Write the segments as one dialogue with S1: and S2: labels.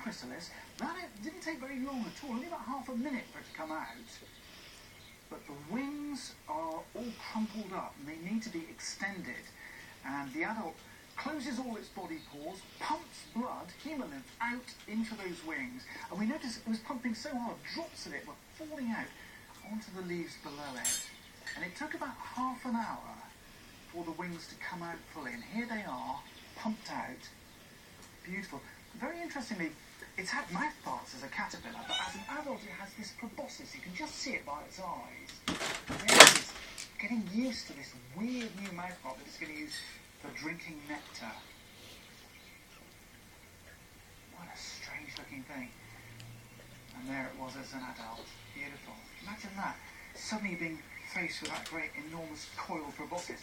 S1: chrysalis. That didn't take very long at all, only about half a minute for it to come out. But the wings are all crumpled up and they need to be extended. And the adult closes all its body pores, pumps blood, hemolymph, out into those wings. And we notice it was pumping so hard, drops of it were falling out onto the leaves below it. And it took about half an hour for the wings to come out fully. And here they are, pumped out. Beautiful. Very interestingly, it's had mouth parts as a caterpillar, but as an adult it has this proboscis. You can just see it by its eyes. There it is, getting used to this weird new mouth part that it's going to use for drinking nectar. What a strange looking thing. And there it was as an adult. Beautiful. Imagine that. Suddenly being faced with that great enormous coiled proboscis.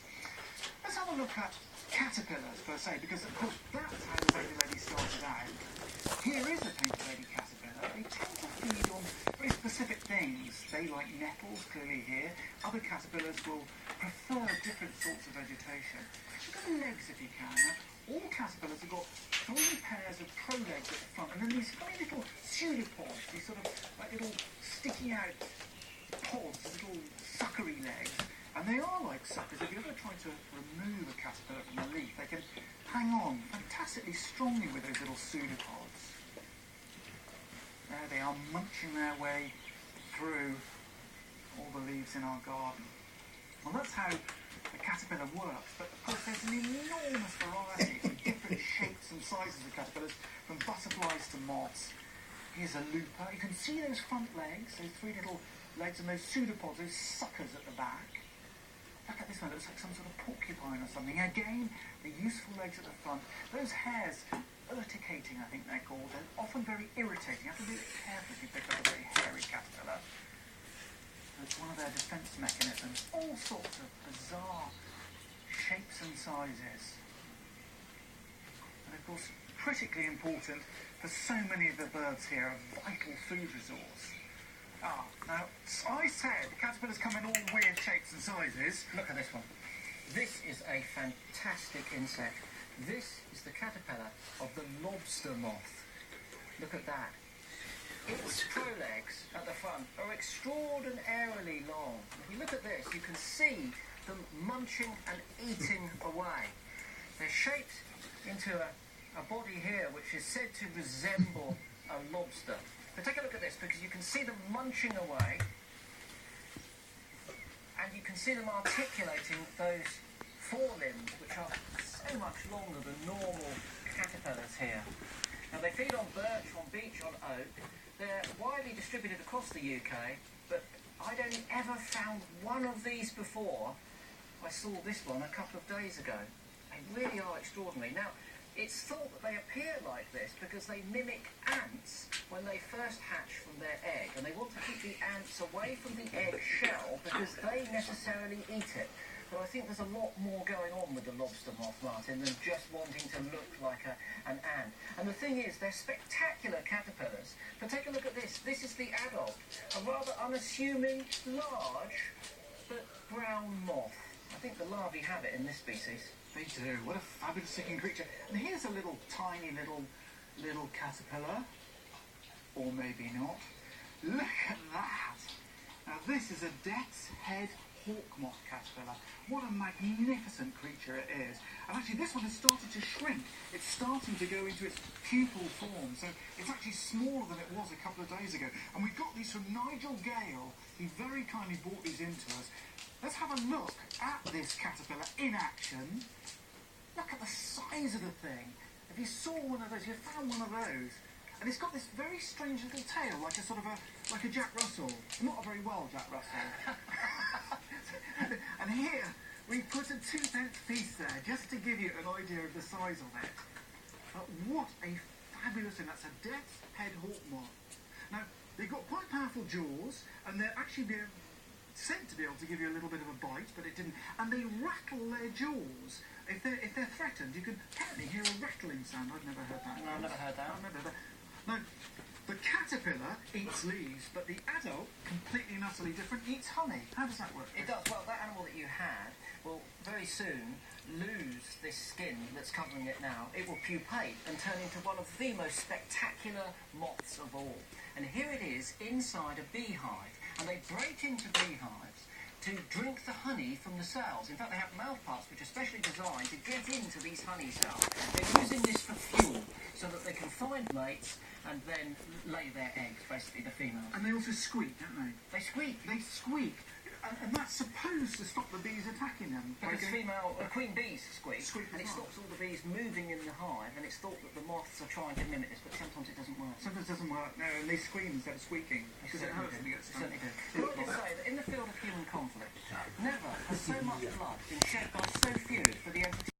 S1: Let's have a look at caterpillars per se, because of course that's how the painted lady started out. Here is a painted lady caterpillar. They tend to feed on very specific things. They like nettles, clearly here. Other caterpillars will prefer different sorts of vegetation. Look at the legs if you can. Now, all caterpillars have got 3 pairs of prolegs at the front, and then these funny little pseudopods, these sort of like little sticky out pods, little suckery legs. And they are like suckers. If you're ever trying to remove a caterpillar from a leaf, they can hang on fantastically strongly with those little pseudopods. There they are, munching their way through all the leaves in our garden. Well, that's how the caterpillar works, but of course there's an enormous variety of different shapes and sizes of caterpillars, from butterflies to moths. Here's a looper. You can see those front legs, those 3 little legs, and those pseudopods, those suckers at the back. Look at this one, it looks like some sort of porcupine or something. Again, the useful legs at the front. Those hairs, urticating I think they're called, and often very irritating. You have to be careful if you pick up a very hairy caterpillar. It's one of their defence mechanisms. All sorts of bizarre shapes and sizes. And of course, critically important for so many of the birds here, a vital food resource. Now, I said the caterpillars come in all weird shapes and sizes. Look at this one.
S2: This is a fantastic insect. This is the caterpillar of the lobster moth. Look at that. Its prolegs at the front are extraordinarily long. If you look at this, you can see them munching and eating away. They're shaped into a body here which is said to resemble a lobster. But take a look at this, because you can see them munching away, and you can see them articulating those forelimbs, which are so much longer than normal caterpillars here. Now they feed on birch, on beech, on oak. They're widely distributed across the UK, but I'd only ever found one of these before. I saw this one a couple of days ago. They really are extraordinary. Now, it's thought that they appear like this because they mimic ants when they first hatch from their egg, and they want to keep the ants away from the egg shell because they necessarily eat it. But I think there's a lot more going on with the lobster moth, Martin, than just wanting to look like an ant. And the thing is, they're spectacular caterpillars. But take a look at this. This is the adult, a rather unassuming, large, but brown moth. I think the larvae have it in this species.
S1: They do. What a fabulous looking creature. And here's a little tiny little caterpillar. Or maybe not. Look at that. Now this is a death's head hawk moth caterpillar. What a magnificent creature it is. And actually this one has started to shrink. It's starting to go into its pupal form. So it's actually smaller than it was a couple of days ago. And we got these from Nigel Gale, who very kindly brought these into us. Let's have a look at this caterpillar in action. Look at the size of the thing. If you saw one of those, you found one of those, and it's got this very strange little tail, like a sort of like a Jack Russell. Not a very well Jack Russell. And here we put a 2-pence piece there, just to give you an idea of the size of it. But what a fabulous thing! That's a death's head hawk moth. Now they've got quite powerful jaws, and they're actually said to be able to give you a little bit of a bite, but it didn't. And they rattle their jaws. If they're threatened, you can apparently hear a rattling sound. I've never heard that.
S2: No, I've never heard that.
S1: Now, The caterpillar eats leaves, but the adult, completely and utterly different, eats honey. How does that work?
S2: It does. Well, that animal that you had will very soon lose this skin that's covering it now. It will pupate and turn into one of the most spectacular moths of all. And here it is inside a beehive, and they break into beehives to drink the honey from the cells. In fact, they have mouthparts which are specially designed to get into these honey cells. They're using this for fuel so that they can find mates and then lay their eggs, basically the females.
S1: And they also squeak, don't they?
S2: They squeak.
S1: They squeak. And that's supposed to stop the bees attacking them.
S2: Because queen bees squeak and it stops all the bees moving in the hive, and it's thought that the moths are trying to mimic this, but sometimes it doesn't work.
S1: Sometimes it doesn't work, no, and they scream instead of squeaking, because it hurts when you get stung.
S2: Certainly do. Can I just say that in the field of human conflict, never has so much blood been shed by so few for the entity